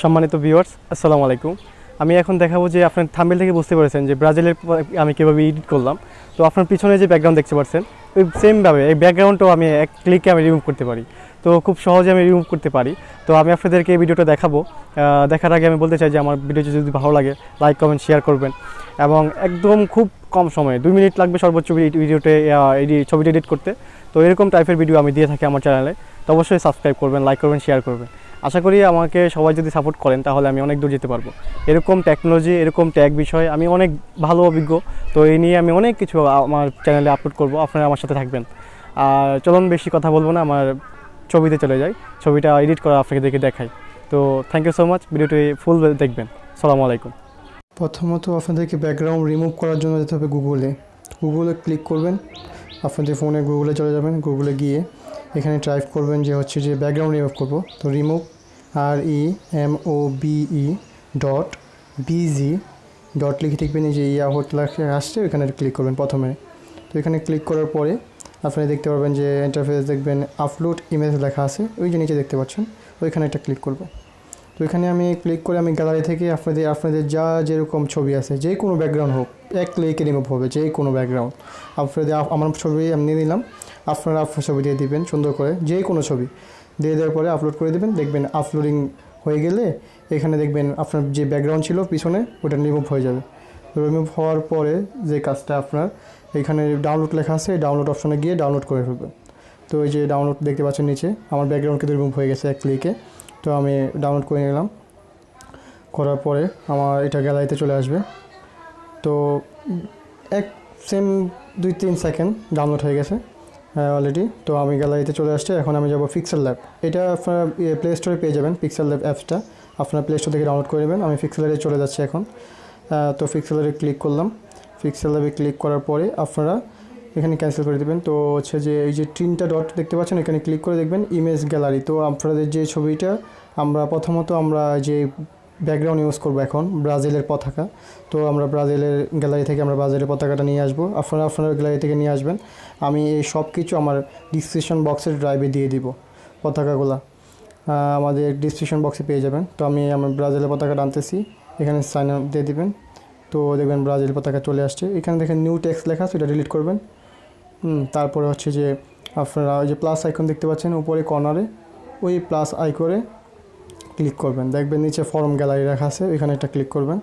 সম্মানিত ভিউয়ার্স, আসসালামু আলাইকুম। আমি এখন দেখাবো যে আপনার থাম্বনেল থেকে বুঝতে পেরেছেন যে ব্রাজিলের আমি কীভাবে এডিট করলাম। তো আপনার পিছনে যে ব্যাকগ্রাউন্ড দেখতে পাচ্ছেন, ওই সেমভাবে এই ব্যাকগ্রাউন্ডটাও আমি এক ক্লিকে আমি রিমুভ করতে পারি। তো খুব সহজে আমি রিমুভ করতে পারি। তো আমি আপনাদেরকে এই ভিডিওটা দেখাবো। দেখার আগে আমি বলতে চাই যে আমার ভিডিওটি যদি ভালো লাগে লাইক কমেন্ট শেয়ার করবেন, এবং একদম খুব কম সময়ে 2 মিনিট লাগবে সর্বোচ্চ ভিডিওতে ছবিটি এডিট করতে। তো এরকম টাইপের ভিডিও আমি দিয়ে থাকি আমার চ্যানেলে। তো অবশ্যই সাবস্ক্রাইব করবেন, লাইক করবেন, শেয়ার করবেন। আশা করি আমাকে সবাই যদি সাপোর্ট করেন তাহলে আমি অনেক দূর যেতে পারবো। এরকম টেকনোলজি, এরকম ট্যাগ বিষয়ে আমি অনেক ভালো অভিজ্ঞ। তো এই নিয়ে আমি অনেক কিছু আমার চ্যানেলে আপলোড করব, আপনারা আমার সাথে থাকবেন। আর চলুন বেশি কথা বলবো না, আমার ছবিতে চলে যাই। ছবিটা এডিট করা আপনাদেরকে দেখাই। তো থ্যাংক ইউ সো মাচ, ভিডিওটি ফুল দেখবেন। আসসালামু আলাইকুম। প্রথমত আপনাদেরকে ব্যাকগ্রাউন্ড রিমুভ করার জন্য যেতে হবে গুগলে ক্লিক করবেন। আপনাদের ফোনে গুগলে চলে যাবেন। গুগলে গিয়ে এখানে টাইপ করবেন যে হচ্ছে যে ব্যাকগ্রাউন্ড রিমুভ করব। তো রিমুভ REMOVE.BG লিখে দেখবেন এই যে ইয়াহুট লেখা আসছে, এখানে ক্লিক করবেন প্রথমে। তো এখানে ক্লিক করার পরে আপনারা দেখতে পারবেন যে ইন্টারফেস দেখবেন আপলোড ইমেজ লেখা আছে, ওই যে নিচে দেখতে পাচ্ছেন, ওইখানে একটা ক্লিক করবেন। তো এখানে আমি ক্লিক করে আমি গ্যালারি থেকে আপনাদের যা যেরকম ছবি আছে, যে কোনো ব্যাকগ্রাউন্ড হোক, এক ক্লিকে রিমুভ হবে যে কোনো ব্যাকগ্রাউন্ড। আপনাদের আমার ছবি আমি নিয়ে নিলাম, আপনারা আপনার ছবি দিয়ে দিবেন সুন্দর করে, যে কোনো ছবি দিয়ে দেওয়ার পরে আপলোড করে দেবেন। দেখবেন আপলোডিং হয়ে গেলে এখানে দেখবেন আপনার যে ব্যাকগ্রাউন্ড ছিল পিছনে, ওটা রিমুভ হয়ে যাবে। রিমুভ হওয়ার পরে যে কাজটা আপনার এখানে ডাউনলোড লেখা আছে, এই ডাউনলোড অপশনে গিয়ে ডাউনলোড করে ফেলবেন। তো এই যে ডাউনলোড দেখতে পাচ্ছেন নিচে, আমার ব্যাকগ্রাউন্ড কিন্তু রিমুভ হয়ে গেছে এক ক্লিকে। তো আমি ডাউনলোড করে নিলাম। করার পরে আমার এটা গ্যালারিতে চলে আসবে। তো সেম 2-3 সেকেন্ড ডাউনলোড হয়ে গেছে অলরেডি। তো আমি গ্যালারিতে চলে আসছে। এখন আমি যাব পিক্সেল ল্যাব। এটা আপনারা প্লে স্টোরে পেয়ে যাবেন, পিক্সেল ল্যাব অ্যাপসটা আপনারা প্লে স্টোর থেকে ডাউনলোড করে নেবেন। আমি পিক্সেল ল্যাবে চলে যাচ্ছি এখন। তো পিক্সেল ল্যাবে ক্লিক করলাম। পিক্সেল ল্যাবে ক্লিক করার পরে আপনারা এখানে ক্যান্সেল করে দেবেন। তো হচ্ছে যে এই যে 3টা ডট দেখতে পাচ্ছেন, এখানে ক্লিক করে দেখবেন ইমেজ গ্যালারি। তো আপনাদের যে ছবিটা প্রথমত আমরা যে ব্যাকগ্রাউন্ড ইউজ করব এখন ব্রাজিলের পতাকা। তো আমরা ব্রাজিলের গ্যালারি থেকে আমরা ব্রাজিলের পতাকাটা নিয়ে আসবো। আপনার গ্যালারি থেকে নিয়ে আসবেন। আমি এই সব কিছু আমার ডিসক্রিপশন বক্সের ড্রাইভে দিয়ে দিব। পতাকাগুলো আমাদের ডিসক্রিপশন বক্সে পেয়ে যাবেন। তো আমি আমার ব্রাজিলের পতাকাটা আনতেছি, এখানে সাইন আপ দিয়ে দিবেন। তো দেখবেন ব্রাজিল পতাকা চলে আসছে। এখানে দেখেন নিউ টেক্সট লেখা আছে, এটা ডিলিট করবেন। তারপরে হচ্ছে যে আপনারা ওই যে প্লাস আইকন দেখতে পাচ্ছেন উপরে কর্নারে, ওই প্লাস আইকনে ক্লিক করবেন। দেখবেন নিচে ফরম গ্যালারি রাখা আছে, ওইখানে একটা ক্লিক করবেন।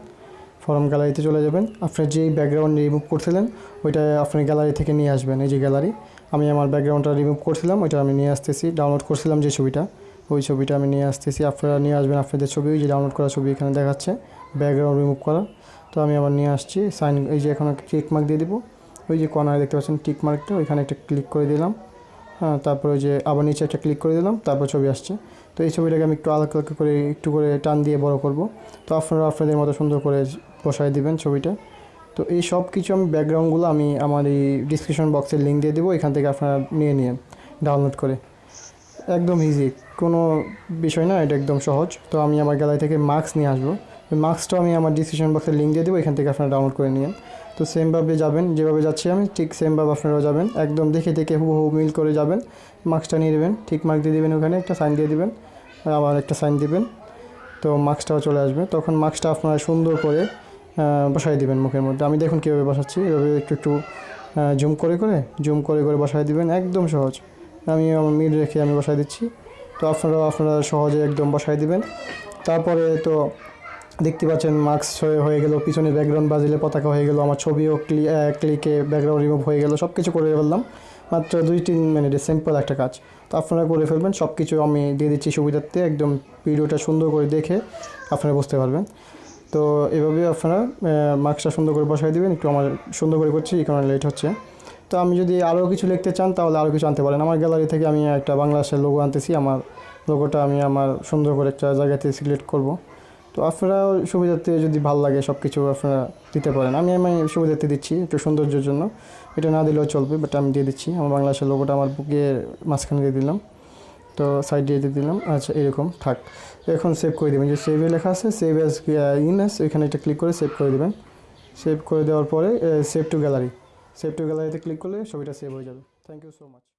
ফরম গ্যালারিতে চলে যাবেন। আপনার যেই ব্যাকগ্রাউন্ড রিমুভ করছিলেন ওইটা আপনি গ্যালারি থেকে নিয়ে আসবেন। এই যে গ্যালারি, আমি আমার ব্যাকগ্রাউন্ডটা রিমুভ করছিলাম, ওইটা আমি নিয়ে আসতেছি। ডাউনলোড করছিলাম যে ছবিটা, ওই ছবিটা আমি নিয়ে আসতেছি। আপনারা নিয়ে আসবেন আপনাদের ছবি, ওই যে ডাউনলোড করা ছবি এখানে দেখাচ্ছে ব্যাকগ্রাউন্ড রিমুভ করা। তো আমি আবার নিয়ে আসছি। সাইন, এই যে এখন টিক মার্ক দিয়ে দিব। ওই যে কর্নারে দেখতে পাচ্ছেন টিক মার্কটা, ওইখানে একটা ক্লিক করে দিলাম। তারপরে ওই যে আবার নিচে একটা ক্লিক করে দিলাম, তারপর ছবি আসছে। তো এই ছবিটাকে আমি একটু আলাদা করে একটু করে টান দিয়ে বড় করব। তো আপনারা আপনাদের মতো সুন্দর করে বসায় দিবেন ছবিটা। তো এই সব কিছু আমি ব্যাকগ্রাউন্ডগুলো আমি আমার এই ডিসক্রিপশন বক্সের লিঙ্ক দিয়ে দেবো, এখান থেকে আপনারা নিয়ে নিন ডাউনলোড করে। একদম ইজি, কোনো বিষয় না, এটা একদম সহজ। তো আমি আমার গ্যালারি থেকে মার্কস নিয়ে আসবো। ওই মার্কসটাও আমি আমার ডিসক্রিপশন বক্সের লিঙ্ক দিয়ে দেবো, এখান থেকে আপনারা ডাউনলোড করে নিন। তো সেমভাবে যাবেন, যেভাবে যাচ্ছি আমি ঠিক সেমভাবে আপনারাও যাবেন। একদম দেখে হুবহু মিল করে যাবেন। মার্কসটা নিয়ে দেবেন, ঠিক মার্ক দিয়ে দেবেন, ওখানে একটা সাইন দিয়ে দেবেন, আবার একটা সাইন দিবেন। তো মার্কসটাও চলে আসবে। তখন মার্কসটা আপনারা সুন্দর করে বসাই দিবেন মুখের মধ্যে। আমি দেখুন কীভাবে বসাচ্ছি, এভাবে একটু জুম করে বসাই দিবেন। একদম সহজ। আমি আমার মিল রেখে আমি বসাই দিচ্ছি। তো আপনারা সহজে একদম বসাই দিবেন। তারপরে তো দেখতে পাচ্ছেন মার্কস হয়ে গেল, পিছনে ব্যাকগ্রাউন্ড ব্রাজিলের পতাকা হয়ে গেল, আমার ছবিও ক্লিকে ব্যাকগ্রাউন্ড রিমুভ হয়ে গেল। সব কিছু করে ফেললাম মাত্র 2-3 মিনিটে, সিম্পল একটা কাজ। তো আপনারা করে ফেলবেন। সব কিছু আমি দিয়ে দিচ্ছি সুবিধার্থে, একদম ভিডিওটা সুন্দর করে দেখে আপনারা বুঝতে পারবেন। তো এভাবে আপনারা মার্কসটা সুন্দর করে বসাই দেবেন। একটু আমার সুন্দর করে করছি, এই কারণে লেট হচ্ছে। তো আমি যদি আরও কিছু লিখতে চান তাহলে আরও কিছু আনতে পারেন। আমার গ্যালারি থেকে আমি একটা বাংলাদেশের লোগো আনতেছি। আমার লোগোটা আমি আমার সুন্দর করে একটা জায়গাতে সিলেক্ট করব। তো আপনারা সুবিধার্থে যদি ভালো লাগে সব কিছু আপনারা দিতে পারেন। আমি সুবিধার্থে দিচ্ছি একটু সৌন্দর্যের জন্য, এটা না দিলেও চলবে, বাট আমি দিয়ে দিচ্ছি। আমার বাংলাদেশের লোগোটা আমার বুকের মাঝখানে দিয়ে দিলাম, তো সাইড দিয়ে দিলাম। আচ্ছা, এরকম থাক। এখন সেভ করে দেবেন, যে সেভে লেখা আছে সেভ অ্যাজ ইমেজ, ওইখানে একটা ক্লিক করে সেভ করে দেবেন। সেভ করে দেওয়ার পরে সেভ টু গ্যালারিতে ক্লিক করলে ছবিটা সেভ হয়ে যাবে। Thank you so much.